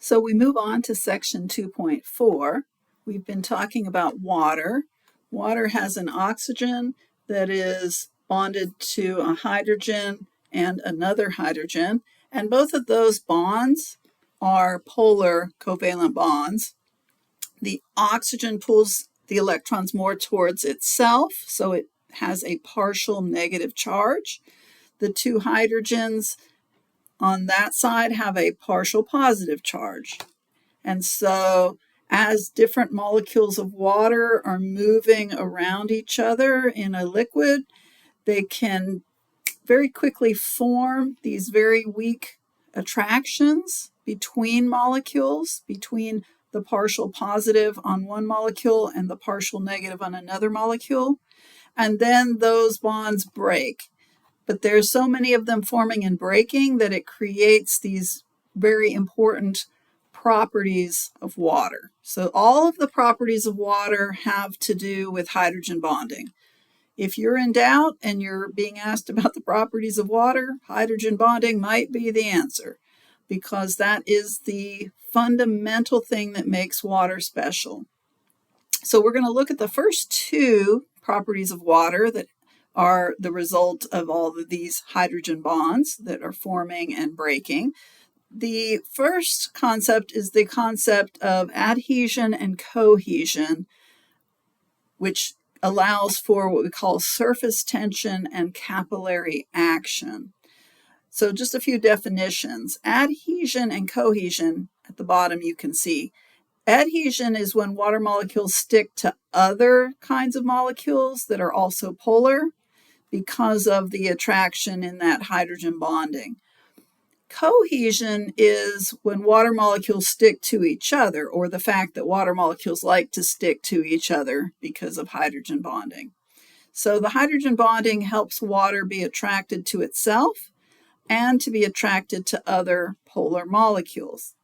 So we move on to section 2.4. We've been talking about water. Water has an oxygen that is bonded to a hydrogen and another hydrogen, and both of those bonds are polar covalent bonds. The oxygen pulls the electrons more towards itself, so it has a partial negative charge. The two hydrogens on that side have a partial positive charge. And so as different molecules of water are moving around each other in a liquid, they can very quickly form these very weak attractions between molecules, between the partial positive on one molecule and the partial negative on another molecule. And then those bonds break. But there's so many of them forming and breaking that it creates these very important properties of water. So all of the properties of water have to do with hydrogen bonding. If you're in doubt and you're being asked about the properties of water, hydrogen bonding might be the answer, because that is the fundamental thing that makes water special. So we're going to look at the first two properties of water that are the result of all of these hydrogen bonds that are forming and breaking. The first concept is the concept of adhesion and cohesion, which allows for what we call surface tension and capillary action. So just a few definitions. Adhesion and cohesion, at the bottom you can see. Adhesion is when water molecules stick to other kinds of molecules that are also polar because of the attraction in that hydrogen bonding. Cohesion is when water molecules stick to each other, or the fact that water molecules like to stick to each other because of hydrogen bonding. So the hydrogen bonding helps water be attracted to itself and to be attracted to other polar molecules.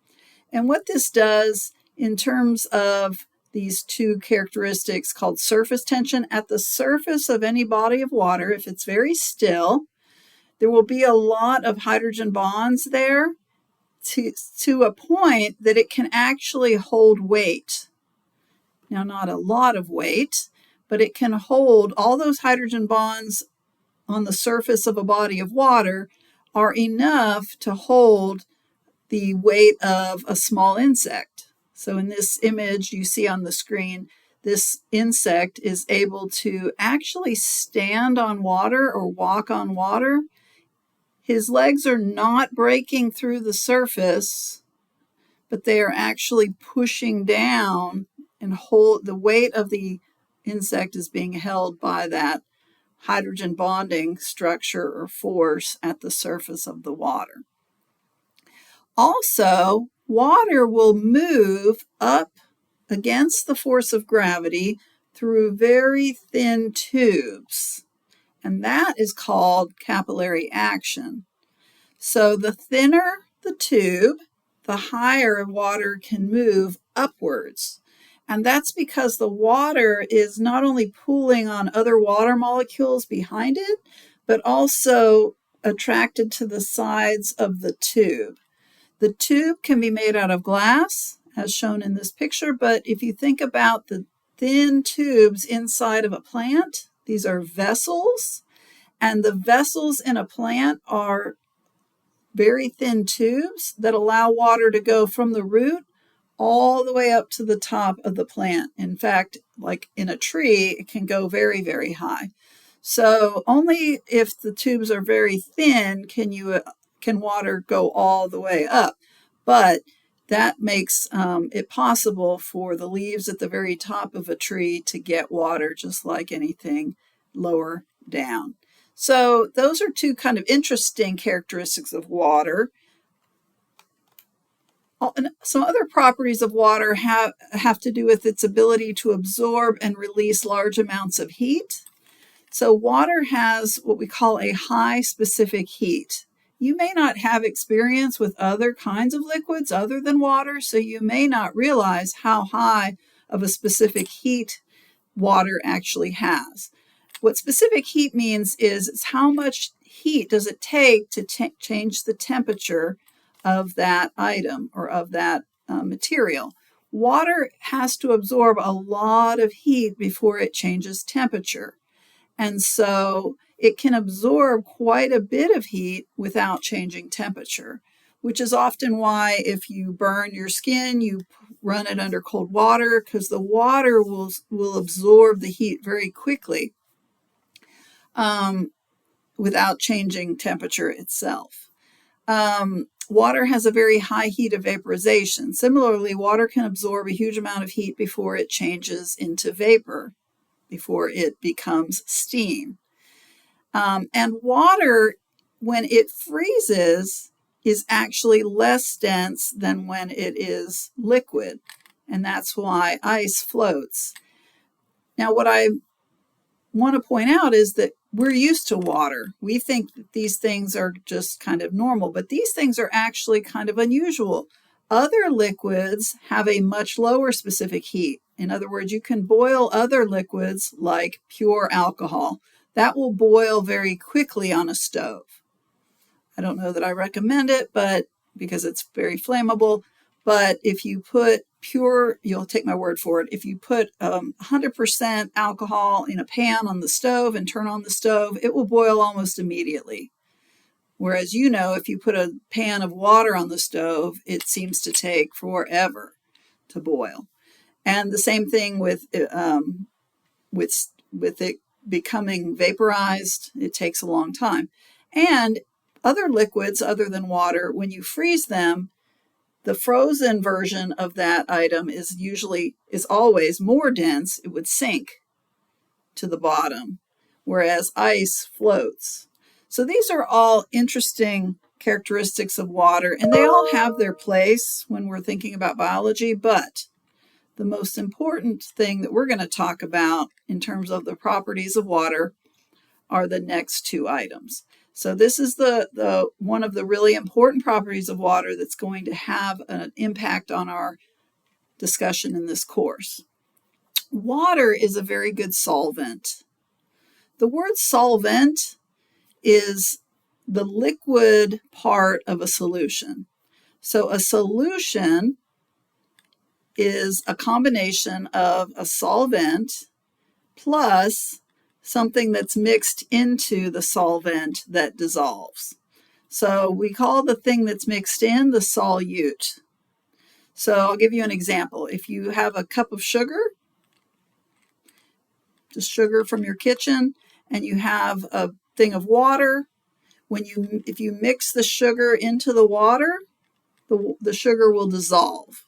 And what this does in terms of these two characteristics called surface tension, at the surface of any body of water, if it's very still, there will be a lot of hydrogen bonds there to a point that it can actually hold weight. Now, not a lot of weight, but it can hold all those hydrogen bonds on the surface of a body of water are enough to hold the weight of a small insect. So in this image you see on the screen, this insect is able to actually stand on water or walk on water. His legs are not breaking through the surface, but they are actually pushing down, and the weight of the insect is being held by that hydrogen bonding structure or force at the surface of the water. Also, water will move up against the force of gravity through very thin tubes, and that is called capillary action. So the thinner the tube, the higher water can move upwards. And that's because the water is not only pooling on other water molecules behind it, but also attracted to the sides of the tube. The tube can be made out of glass, as shown in this picture, but if you think about the thin tubes inside of a plant, these are vessels, and the vessels in a plant are very thin tubes that allow water to go from the root all the way up to the top of the plant. In fact, like in a tree, it can go very, very high. So only if the tubes are very thin can water go all the way up. But that makes it possible for the leaves at the very top of a tree to get water just like anything lower down. So those are two kind of interesting characteristics of water. Some other properties of water have to do with its ability to absorb and release large amounts of heat. So water has what we call a high specific heat. You may not have experience with other kinds of liquids other than water, so you may not realize how high of a specific heat water actually has. What specific heat means is it's how much heat does it take to change the temperature of that item or of that material. Water has to absorb a lot of heat before it changes temperature. And so it can absorb quite a bit of heat without changing temperature, which is often why if you burn your skin, you run it under cold water because the water will absorb the heat very quickly without changing temperature itself. Water has a very high heat of vaporization. Similarly, water can absorb a huge amount of heat before it changes into vapor, before it becomes steam. And water, when it freezes, is actually less dense than when it is liquid. And that's why ice floats. Now, what I want to point out is that we're used to water. We think that these things are just kind of normal, but these things are actually kind of unusual. Other liquids have a much lower specific heat. In other words, you can boil other liquids like pure alcohol. That will boil very quickly on a stove. I don't know that I recommend it, but because it's very flammable. But if you put pure, you'll take my word for it, if you put 100% alcohol in a pan on the stove and turn on the stove, it will boil almost immediately. Whereas, if you put a pan of water on the stove, it seems to take forever to boil. And the same thing with it becoming vaporized, it takes a long time. And other liquids other than water, when you freeze them, the frozen version of that item is always more dense. It would sink to the bottom, whereas ice floats. So these are all interesting characteristics of water, and they all have their place when we're thinking about biology, but the most important thing that we're going to talk about in terms of the properties of water are the next two items. So this is the one of the really important properties of water that's going to have an impact on our discussion in this course. Water is a very good solvent. The word solvent is the liquid part of a solution. So a solution is a combination of a solvent plus something that's mixed into the solvent that dissolves. So we call the thing that's mixed in the solute. So I'll give you an example. If you have a cup of sugar, just sugar from your kitchen, and you have a thing of water, if you mix the sugar into the water, the sugar will dissolve.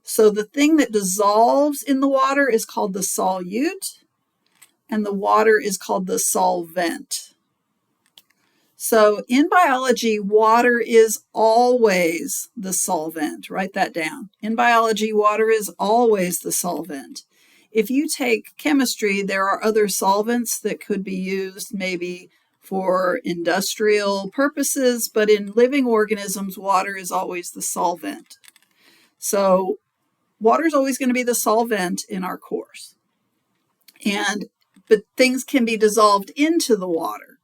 So the thing that dissolves in the water is called the solute, and the water is called the solvent. So in biology, water is always the solvent. Write that down. In biology, water is always the solvent. If you take chemistry, there are other solvents that could be used maybe for industrial purposes, but in living organisms, water is always the solvent. So water is always going to be the solvent in our course. But things can be dissolved into the water.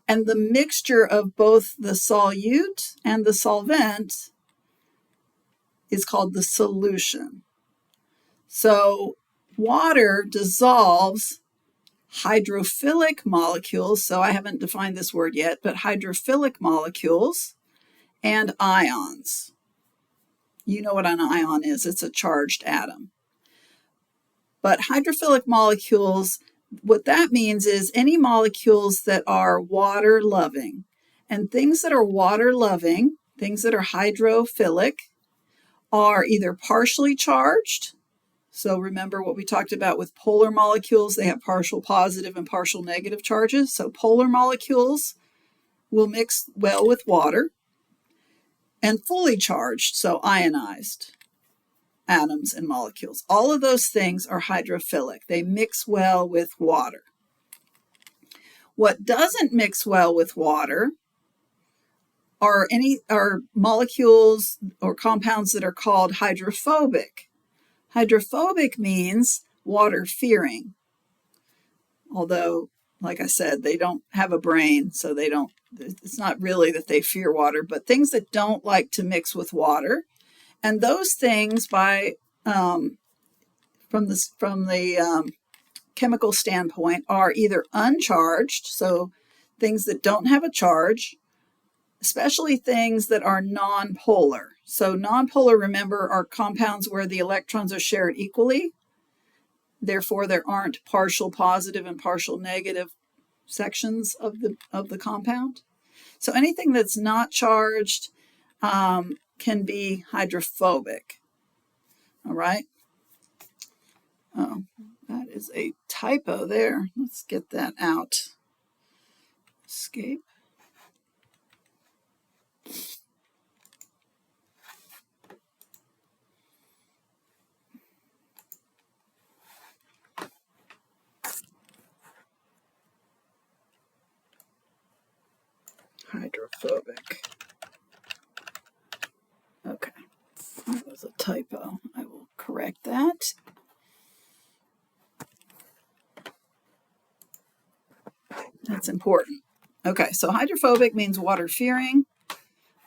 And the mixture of both the solute and the solvent is called the solution. So water dissolves hydrophilic molecules, so I haven't defined this word yet, but hydrophilic molecules and ions. You know what an ion is, it's a charged atom. But hydrophilic molecules, what that means is any molecules that are water-loving. And things that are water-loving, things that are hydrophilic, are either partially charged. So remember what we talked about with polar molecules, they have partial positive and partial negative charges. So polar molecules will mix well with water. And fully charged, so ionized atoms and molecules. All of those things are hydrophilic. They mix well with water. What doesn't mix well with water are molecules or compounds that are called hydrophobic. Hydrophobic means water-fearing. Although, like I said, they don't have a brain, so it's not really that they fear water, but things that don't like to mix with water. And those things from the chemical standpoint are either uncharged, so things that don't have a charge, especially things that are nonpolar. So nonpolar, remember, are compounds where the electrons are shared equally. Therefore, there aren't partial positive and partial negative sections of the compound. So anything that's not charged can be hydrophobic. All right. Oh, that is a typo there. Let's get that out. Escape. Hydrophobic. Okay, that was a typo. I will correct that. That's important. Okay, so hydrophobic means water-fearing.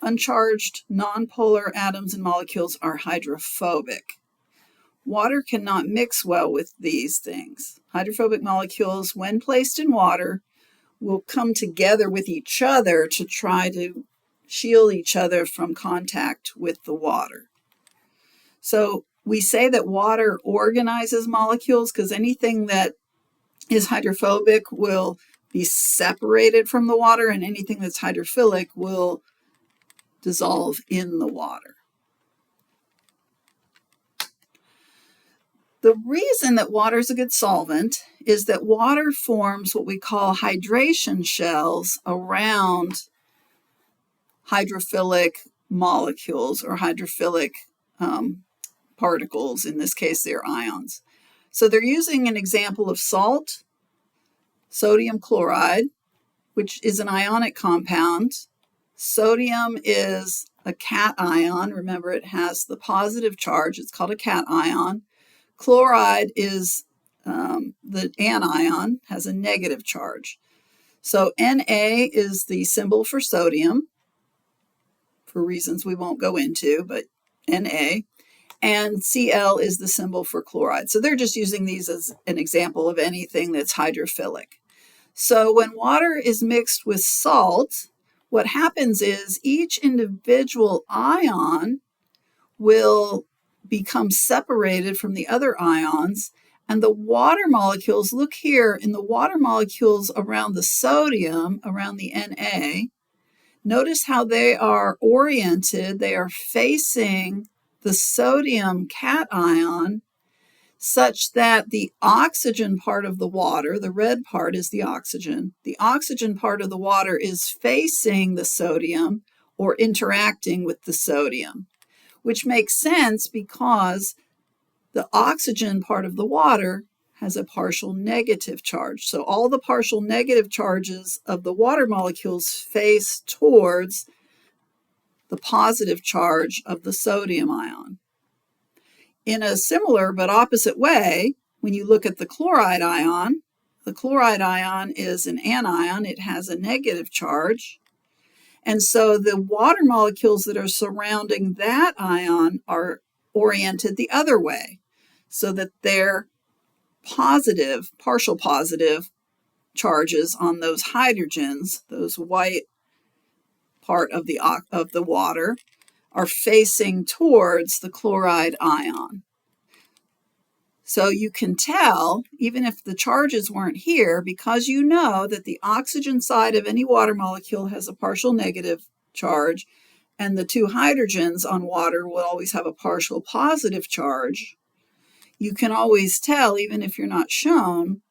Uncharged, nonpolar atoms and molecules are hydrophobic. Water cannot mix well with these things. Hydrophobic molecules, when placed in water, will come together with each other to try to shield each other from contact with the water. So we say that water organizes molecules because anything that is hydrophobic will be separated from the water, and anything that's hydrophilic will dissolve in the water. The reason that water is a good solvent is that water forms what we call hydration shells around hydrophilic molecules or hydrophilic particles. In this case, they're ions. So they're using an example of salt, sodium chloride, which is an ionic compound. Sodium is a cation. Remember, it has the positive charge. It's called a cation. Chloride is the anion, has a negative charge. So Na is the symbol for sodium, for reasons we won't go into, but Na. And Cl is the symbol for chloride. So they're just using these as an example of anything that's hydrophilic. So when water is mixed with salt, what happens is each individual ion will become separated from the other ions, and the water molecules, look here in the water molecules around the sodium, around the Na, notice how they are oriented. They are facing the sodium cation such that the oxygen part of the water, the red part is the oxygen part of the water is facing the sodium or interacting with the sodium, which makes sense because the oxygen part of the water has a partial negative charge. So all the partial negative charges of the water molecules face towards the positive charge of the sodium ion. In a similar but opposite way, when you look at the chloride ion is an anion. It has a negative charge. And so the water molecules that are surrounding that ion are oriented the other way, so that they're positive, partial positive charges on those hydrogens, those white part of the water, are facing towards the chloride ion. So you can tell, even if the charges weren't here, because you know that the oxygen side of any water molecule has a partial negative charge, and the two hydrogens on water will always have a partial positive charge. You can always tell, even if you're not shown,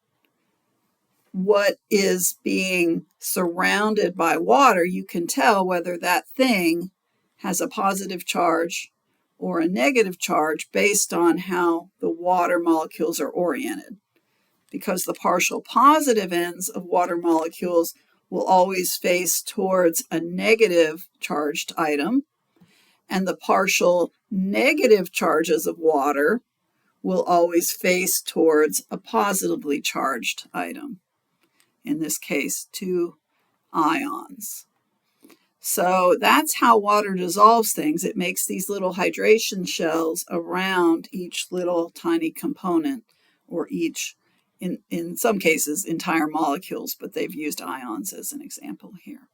what is being surrounded by water. You can tell whether that thing has a positive charge or a negative charge based on how the water molecules are oriented, because the partial positive ends of water molecules will always face towards a negative charged item, and the partial negative charges of water will always face towards a positively charged item, in this case, two ions. So that's how water dissolves things. It makes these little hydration shells around each little tiny component, or each, in some cases, entire molecules, but they've used ions as an example here.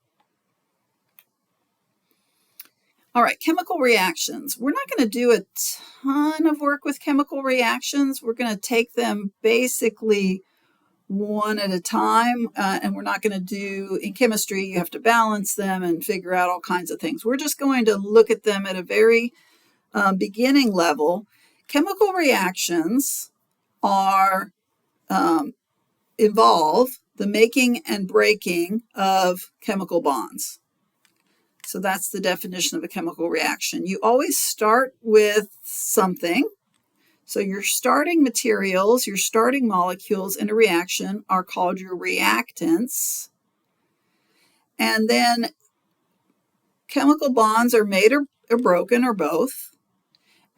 All right, chemical reactions. We're not going to do a ton of work with chemical reactions. We're going to take them basically one at a time, and we're not going to do, in chemistry, you have to balance them and figure out all kinds of things. We're just going to look at them at a very beginning level. Chemical reactions are involve the making and breaking of chemical bonds. So that's the definition of a chemical reaction. You always start with something. So your starting materials, your starting molecules in a reaction are called your reactants. And then chemical bonds are made or broken, or both.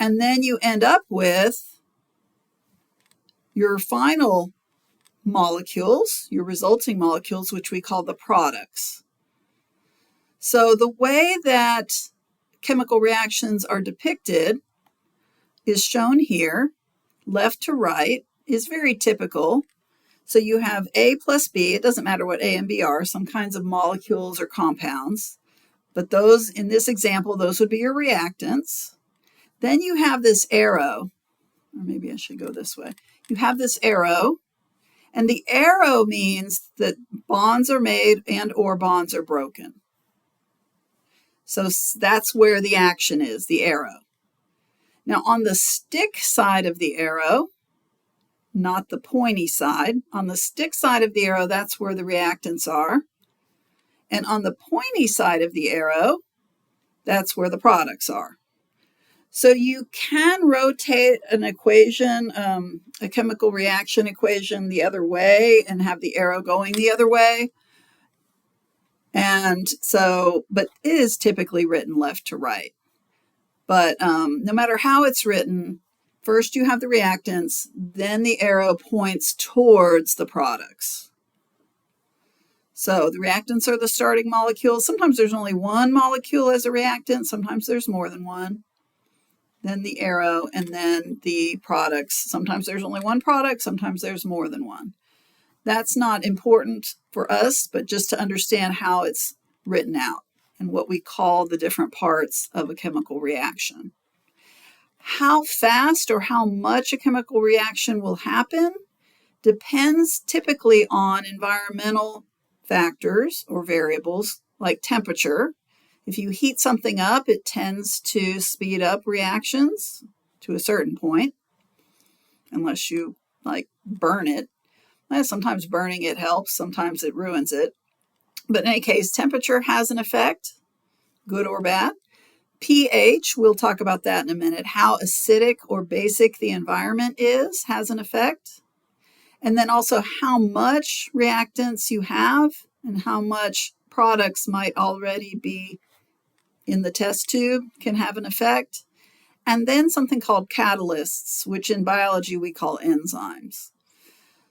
And then you end up with your final molecules, your resulting molecules, which we call the products. So the way that chemical reactions are depicted is shown here. Left to right is very typical. So you have A plus B. It doesn't matter what A and B are, some kinds of molecules or compounds. But those, in this example, those would be your reactants. Then you have this arrow, or maybe I should go this way. You have this arrow, and the arrow means that bonds are made and or bonds are broken. So that's where the action is, the arrow. Now on the stick side of the arrow, not the pointy side, on the stick side of the arrow, that's where the reactants are. And on the pointy side of the arrow, that's where the products are. So you can rotate an equation, a chemical reaction equation, the other way and have the arrow going the other way. And so, but it is typically written left to right. But no matter how it's written, first you have the reactants, then the arrow points towards the products. So the reactants are the starting molecules. Sometimes there's only one molecule as a reactant. Sometimes there's more than one. Then the arrow, and then the products. Sometimes there's only one product. Sometimes there's more than one. That's not important for us, but just to understand how it's written out and what we call the different parts of a chemical reaction. How fast or how much a chemical reaction will happen depends typically on environmental factors or variables like temperature. If you heat something up, it tends to speed up reactions to a certain point, unless you burn it. Sometimes burning it helps, sometimes it ruins it. But in any case, temperature has an effect, good or bad. pH, we'll talk about that in a minute. How acidic or basic the environment is has an effect. And then also how much reactants you have and how much products might already be in the test tube can have an effect. And then something called catalysts, which in biology we call enzymes.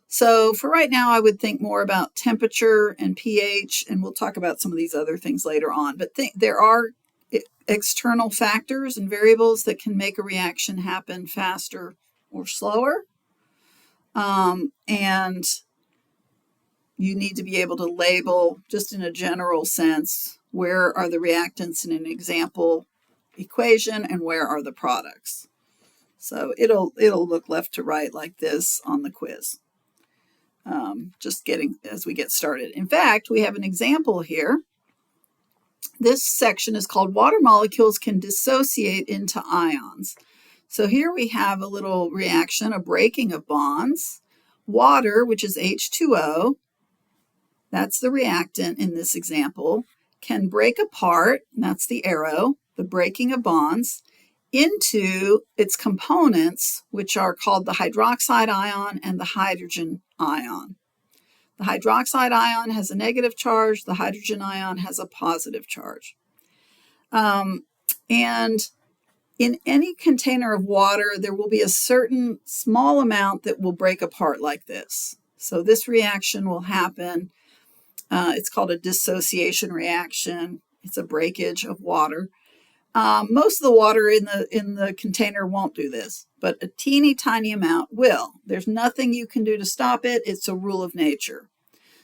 So for right now, I would think more about temperature and pH, and we'll talk about some of these other things later on. But there are external factors and variables that can make a reaction happen faster or slower. And you need to be able to label, just in a general sense, where are the reactants in an example equation and where are the products. So it'll look left to right like this on the quiz. Just getting as we get started. In fact, we have an example here. This section is called Water Molecules Can Dissociate into Ions. So here we have a little reaction, a breaking of bonds. Water, which is H2O, that's the reactant in this example, can break apart, and that's the arrow, the breaking of bonds, into its components, which are called the hydroxide ion and the hydrogen ion. The hydroxide ion has a negative charge, the hydrogen ion has a positive charge. And in any container of water, there will be a certain small amount that will break apart like this. So this reaction will happen. It's called a dissociation reaction. It's a breakage of water. Most of the water in the container won't do this, but a teeny tiny amount will. There's nothing you can do to stop it. It's a rule of nature.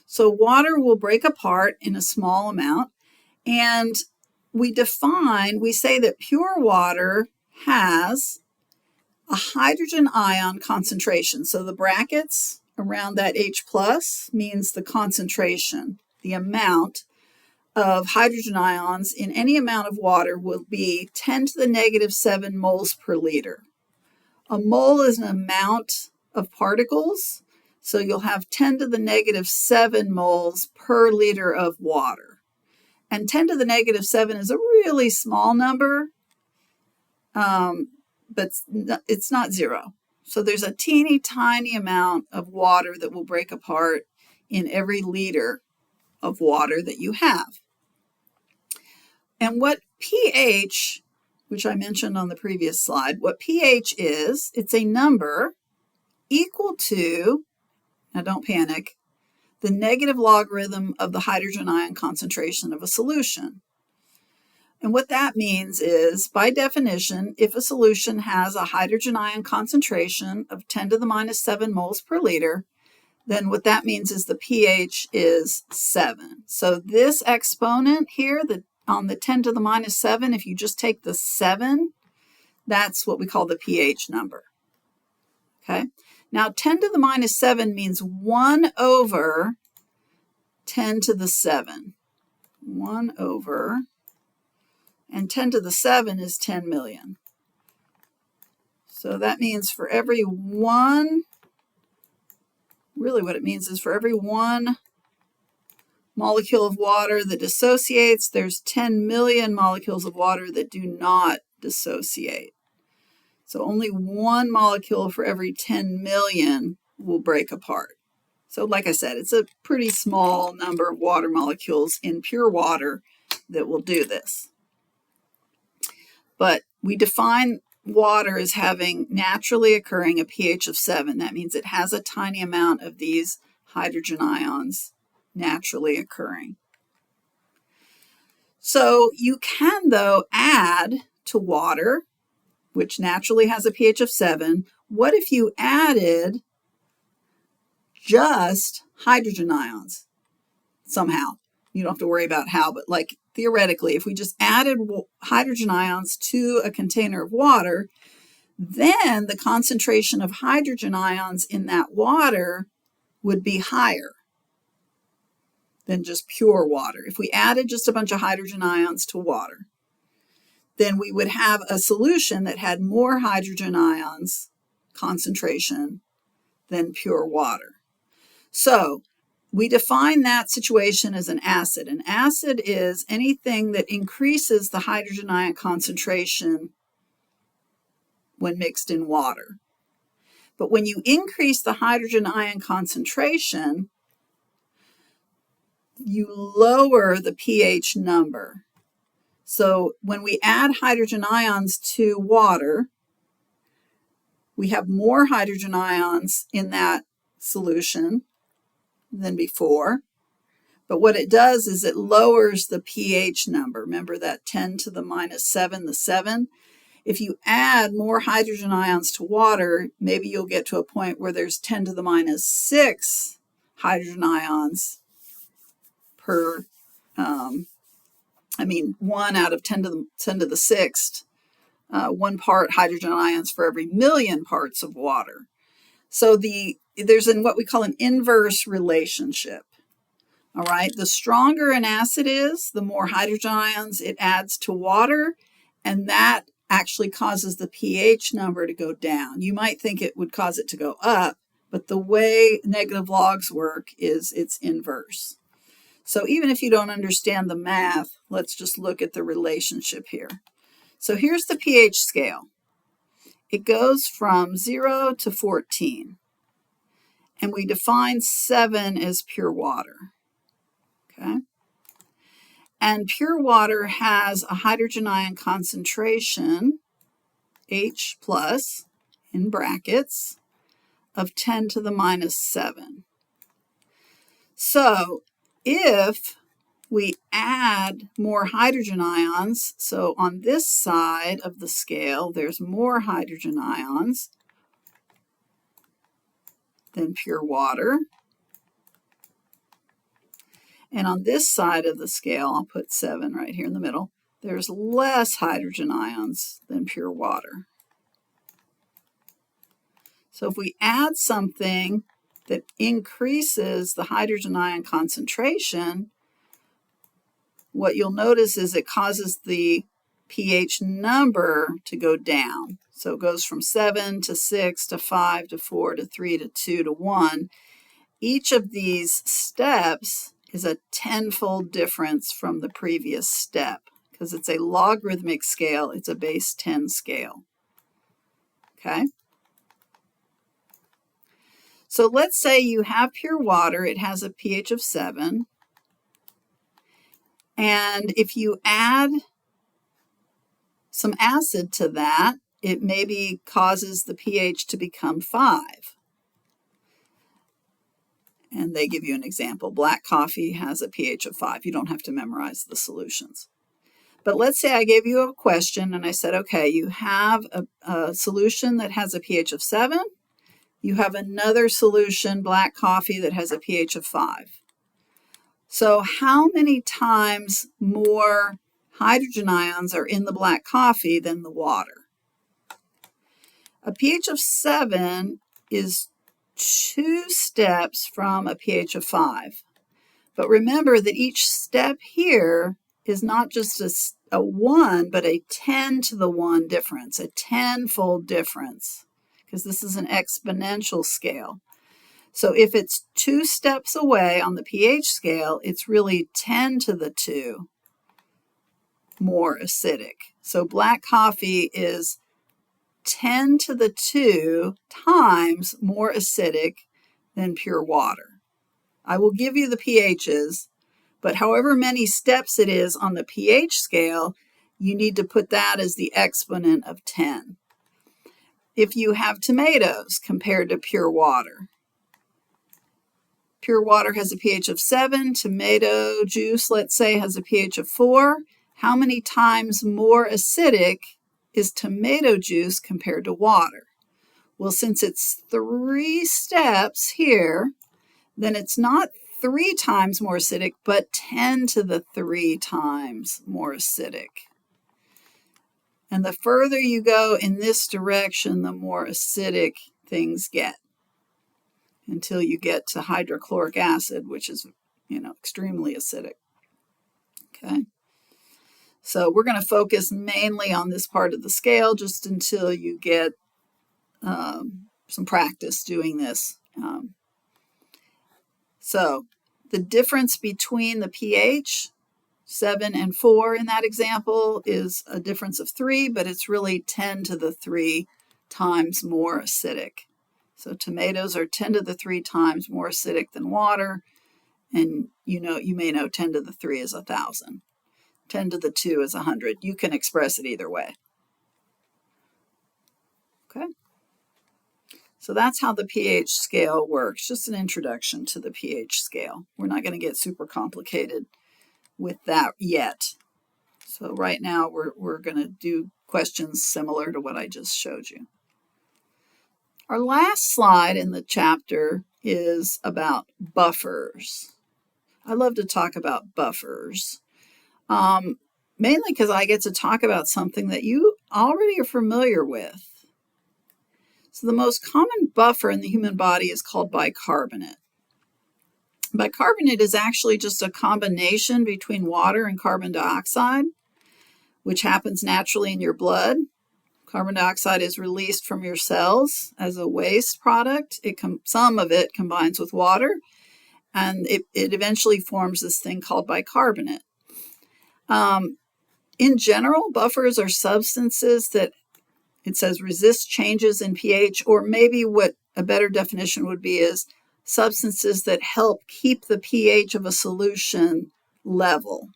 So water will break apart in a small amount, and we say that pure water has a hydrogen ion concentration. So the brackets around that H plus means the concentration, the amount of hydrogen ions in any amount of water will be 10 to the negative 7 moles per liter. A mole is an amount of particles, so you'll have 10 to the negative 7 moles per liter of water. And 10 to the negative 7 is a really small number, but it's not zero. So there's a teeny tiny amount of water that will break apart in every liter of water that you have. And what pH, which I mentioned on the previous slide, what pH is, it's a number equal to, now don't panic, the negative logarithm of the hydrogen ion concentration of a solution. And what that means is, by definition, if a solution has a hydrogen ion concentration of 10 to the minus 7 moles per liter, then what that means is the pH is 7. So this exponent here, on the 10 to the minus 7, if you just take the 7, that's what we call the pH number. Okay? Now 10 to the minus 7 means 1 over 10 to the 7. 1 over, and 10 to the 7 is 10 million. So that means for every one, really what it means is for every one molecule of water that dissociates, there's 10 million molecules of water that do not dissociate. So only one molecule for every 10 million will break apart. So like I said, it's a pretty small number of water molecules in pure water that will do this. But we define water as having naturally occurring a pH of 7. That means it has a tiny amount of these hydrogen ions naturally occurring. So you can, though, add to water, which naturally has a pH of 7. What if you added just hydrogen ions somehow? You don't have to worry about how, but like theoretically, if we just added hydrogen ions to a container of water, then the concentration of hydrogen ions in that water would be higher than just pure water. If we added just a bunch of hydrogen ions to water, then we would have a solution that had more hydrogen ions concentration than pure water. So we define that situation as an acid. An acid is anything that increases the hydrogen ion concentration when mixed in water. But when you increase the hydrogen ion concentration, you lower the pH number. So when we add hydrogen ions to water, we have more hydrogen ions in that solution than before. But what it does is it lowers the pH number. Remember that 10 to the minus 7, the 7? If you add more hydrogen ions to water, maybe you'll get to a point where there's 10 to the minus 6 hydrogen ions per, 1 out of 10 to the 6th, 1 part hydrogen ions for every million parts of water. So there's what we call an inverse relationship. All right, the stronger an acid is, the more hydrogen ions it adds to water, and that actually causes the pH number to go down. You might think it would cause it to go up, but the way negative logs work is it's inverse. So even if you don't understand the math, let's just look at the relationship here. So here's the pH scale. It goes from 0 to 14. And we define 7 as pure water. Okay? And pure water has a hydrogen ion concentration, H plus, in brackets, of 10 to the minus 7. So if we add more hydrogen ions. So on this side of the scale, there's more hydrogen ions than pure water. And on this side of the scale, I'll put 7 right here in the middle, there's less hydrogen ions than pure water. So if we add something that increases the hydrogen ion concentration, what you'll notice is it causes the pH number to go down. So it goes from 7 to 6 to 5 to 4 to 3 to 2 to 1. Each of these steps is a tenfold difference from the previous step. Because it's a logarithmic scale, it's a base 10 scale. Okay? So let's say you have pure water, it has a pH of 7. And if you add some acid to that, it maybe causes the pH to become 5. And they give you an example. Black coffee has a pH of 5. You don't have to memorize the solutions. But let's say I gave you a question and I said, okay, you have a solution that has a pH of 7. You have another solution, black coffee, that has a pH of 5. So how many times more hydrogen ions are in the black coffee than the water? A pH of 7 is 2 steps from a pH of 5. But remember that each step here is not just a 1, but a 10 to the 1 difference, a tenfold difference, because this is an exponential scale. So if it's 2 steps away on the pH scale, it's really 10 to the 2 more acidic. So black coffee is 10 to the 2 times more acidic than pure water. I will give you the pHs, but however many steps it is on the pH scale, you need to put that as the exponent of 10. If you have tomatoes compared to pure water has a pH of 7, tomato juice, let's say, has a pH of 4. How many times more acidic is tomato juice compared to water? Well, since it's 3 steps here, then it's not 3 times more acidic, but 10 to the 3 times more acidic. And the further you go in this direction, the more acidic things get, until you get to hydrochloric acid, which is, extremely acidic. Okay. So we're going to focus mainly on this part of the scale just until you get some practice doing this. So the difference between the pH, 7 and 4 in that example, is a difference of 3, but it's really 10 to the 3 times more acidic. So tomatoes are 10 to the 3 times more acidic than water, and you may know 10 to the 3 is 1,000. 10 to the 2 is 100. You can express it either way. Okay? So that's how the pH scale works. Just an introduction to the pH scale. We're not going to get super complicated with that yet. So right now we're going to do questions similar to what I just showed you. Our last slide in the chapter is about buffers. I love to talk about buffers, mainly because I get to talk about something that you already are familiar with. So the most common buffer in the human body is called bicarbonate. Bicarbonate is actually just a combination between water and carbon dioxide, which happens naturally in your blood. Carbon dioxide is released from your cells as a waste product. Some of it combines with water, and it eventually forms this thing called bicarbonate. In general, buffers are substances that, it says, resist changes in pH, or maybe what a better definition would be is substances that help keep the pH of a solution level.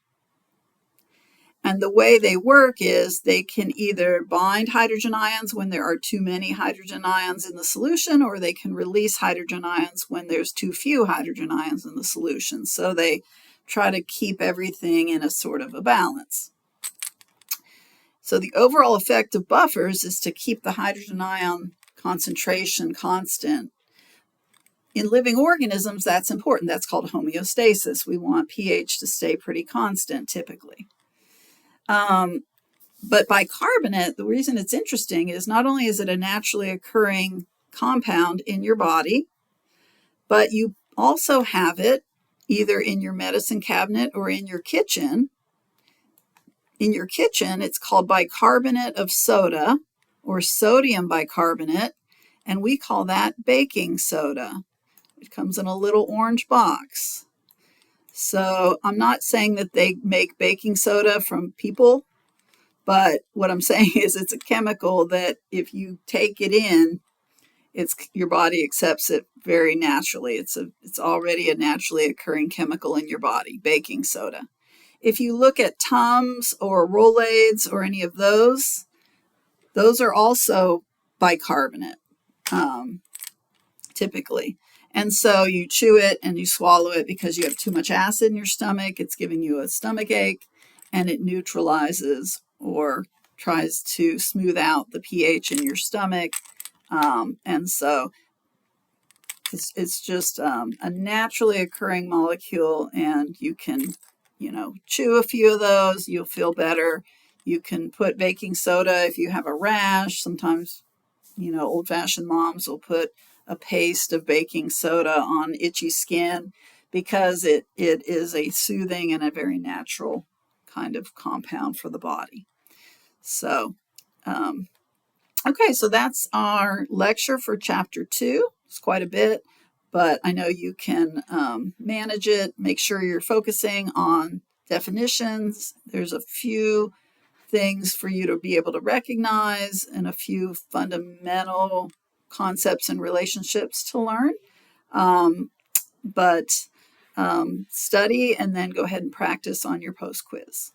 And the way they work is they can either bind hydrogen ions when there are too many hydrogen ions in the solution, or they can release hydrogen ions when there's too few hydrogen ions in the solution. So they try to keep everything in a sort of a balance. So the overall effect of buffers is to keep the hydrogen ion concentration constant. In living organisms, that's important. That's called homeostasis. We want pH to stay pretty constant typically. But bicarbonate, the reason it's interesting is not only is it a naturally occurring compound in your body, but you also have it either in your medicine cabinet or in your kitchen. In your kitchen, it's called bicarbonate of soda or sodium bicarbonate, and we call that baking soda. It comes in a little orange box. So I'm not saying that they make baking soda from people, but what I'm saying is it's a chemical that if you take it in, your body accepts it very naturally. It's already a naturally occurring chemical in your body, baking soda. If you look at Tums or Rolaids or any of those are also bicarbonate, typically. And so you chew it and you swallow it because you have too much acid in your stomach. It's giving you a stomach ache, and it neutralizes or tries to smooth out the pH in your stomach. And so it's just a naturally occurring molecule, and you can, chew a few of those, you'll feel better. You can put baking soda if you have a rash. Sometimes, old-fashioned moms will put a paste of baking soda on itchy skin because it is a soothing and a very natural kind of compound for the body. So, okay, so that's our lecture for Chapter 2. It's quite a bit, but I know you can manage it. Make sure you're focusing on definitions. There's a few things for you to be able to recognize and a few fundamental concepts and relationships to learn. But study and then go ahead and practice on your post quiz.